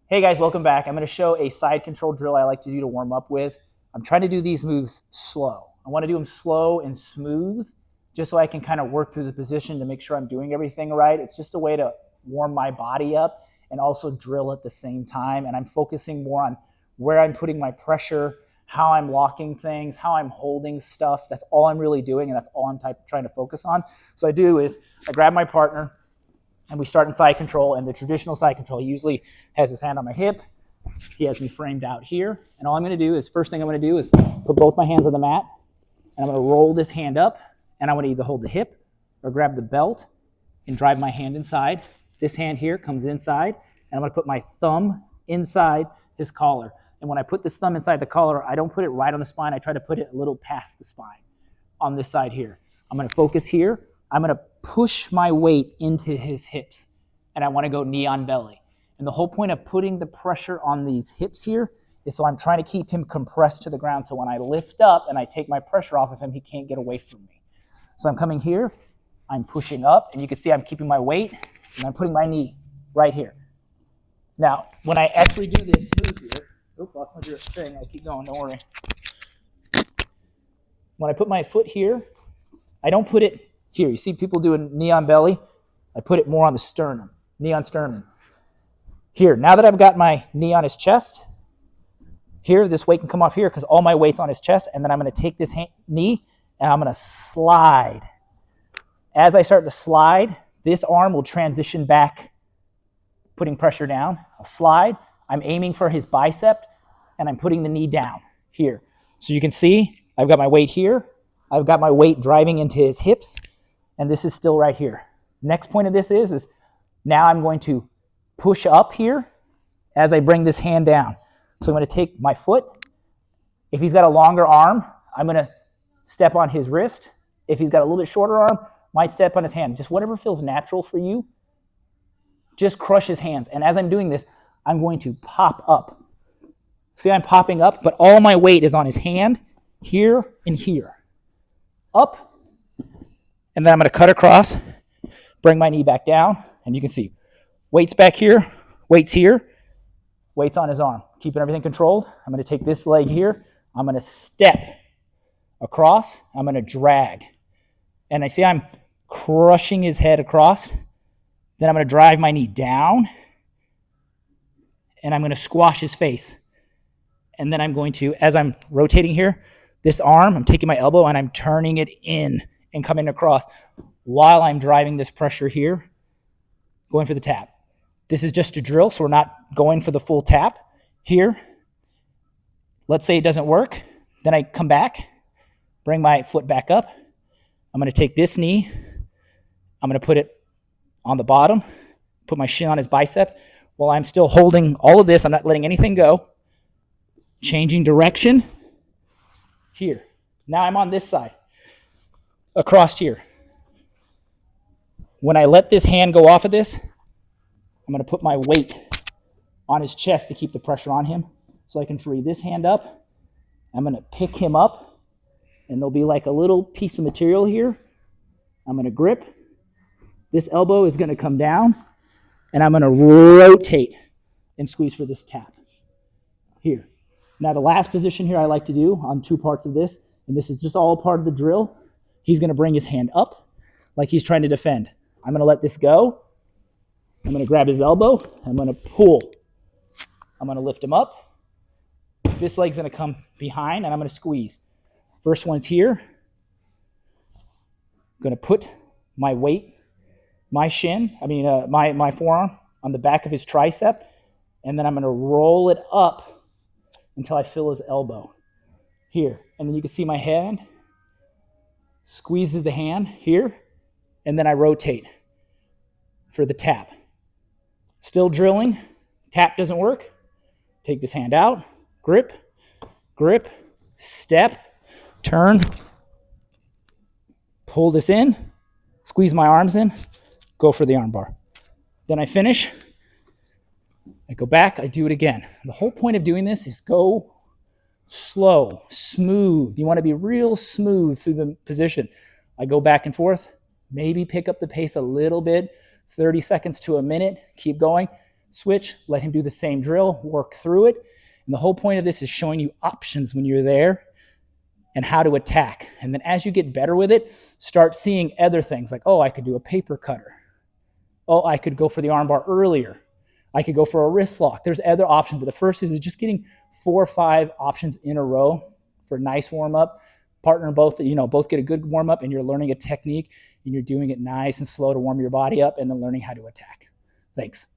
Hey guys, welcome back. I'm going to show a side control drill I like to do to warm up with. I'm trying to do these moves slow. I want to do them slow and smooth just so I can kind of work through the position to make sure I'm doing everything right. It's just a way to warm my body up and also drill at the same time. And I'm focusing more on where I'm putting my pressure, how I'm locking things, how I'm holding stuff. That's all I'm really doing, and that's all I'm trying to focus on. So I do is I grab my partner, and we start in side control, and the traditional side control usually has his hand on my hip. He has me framed out here. And all I'm going to do is, first thing I'm going to do is put both my hands on the mat, and I'm going to roll this hand up, and I'm going to either hold the hip or grab the belt and drive my hand inside. This hand here comes inside, and I'm going to put my thumb inside his collar. And when I put this thumb inside the collar, I don't put it right on the spine. I try to put it a little past the spine on this side here. I'm going to focus here. I'm going to push my weight into his hips, and I want to go knee on belly. And the whole point of putting the pressure on these hips here is so I'm trying to keep him compressed to the ground, so when I lift up and I take my pressure off of him, he can't get away from me. So I'm coming here, I'm pushing up, and you can see I'm keeping my weight, and I'm putting my knee right here. Now, when I actually do this move here, lost my thing, I'll keep going, don't worry. When I put my foot here, I don't put it here. You see people doing knee on belly? I put it more on the sternum, knee on sternum. Here, now that I've got my knee on his chest, here, this weight can come off here because all my weight's on his chest, and then I'm going to take this knee and I'm going to slide. As I start to slide, this arm will transition back, putting pressure down. I'll slide. I'm aiming for his bicep, and I'm putting the knee down here. So you can see I've got my weight here. I've got my weight driving into his hips, and this is still right here. Next point of this is now I'm going to push up here as I bring this hand down. So I'm going to take my foot. If he's got a longer arm, I'm going to step on his wrist. If he's got a little bit shorter arm, might step on his hand. Just whatever feels natural for you. Just crush his hands. And as I'm doing this, I'm going to pop up. See, I'm popping up, but all my weight is on his hand, here and here. Up, and then I'm going to cut across, bring my knee back down, and you can see weight's back here, weight's here, weight's on his arm. Keeping everything controlled. I'm going to take this leg here, I'm going to step across, I'm going to drag. And I see I'm crushing his head across. Then I'm going to drive my knee down, and I'm going to squash his face. And then I'm going to, as I'm rotating here, this arm, I'm taking my elbow and I'm turning it in and coming across while I'm driving this pressure here, going for the tap. This is just a drill, so we're not going for the full tap here. Let's say it doesn't work. Then I come back, bring my foot back up. I'm going to take this knee. I'm going to put it on the bottom, put my shin on his bicep. While I'm still holding all of this, I'm not letting anything go. Changing direction. Here. Now I'm on this side. Across here. When I let this hand go off of this, I'm going to put my weight on his chest to keep the pressure on him. So I can free this hand up. I'm going to pick him up, and there'll be like a little piece of material here. I'm going to grip. This elbow is going to come down, and I'm going to rotate and squeeze for this tap. Here. Now the last position here I like to do on two parts of this, and this is just all part of the drill, he's going to bring his hand up like he's trying to defend. I'm going to let this go. I'm going to grab his elbow. I'm going to pull. I'm going to lift him up. This leg's going to come behind, and I'm going to squeeze. First one's here. I'm going to put my weight, my forearm on the back of his tricep, and then I'm going to roll it up until I feel his elbow here. And then you can see my hand squeezes the hand here, and then I rotate for the tap. Still drilling. Tap doesn't work. Take this hand out, grip, grip, step, turn, pull this in, squeeze my arms in, go for the arm bar. Then I finish. I go back, I do it again. The whole point of doing this is go slow, smooth. You want to be real smooth through the position. I go back and forth, maybe pick up the pace a little bit, 30 seconds to a minute, keep going. switch, let him do the same drill, work through it. And the whole point of this is showing you options when you're there and how to attack. And then as you get better with it, start seeing other things like, oh, I could do a paper cutter. Oh, I could go for the armbar earlier. I could go for a wrist lock. There's other options, but the first is just getting 4 or 5 options in a row for a nice warm-up. Partner both get a good warm-up, and you're learning a technique, and you're doing it nice and slow to warm your body up, and then learning how to attack. Thanks.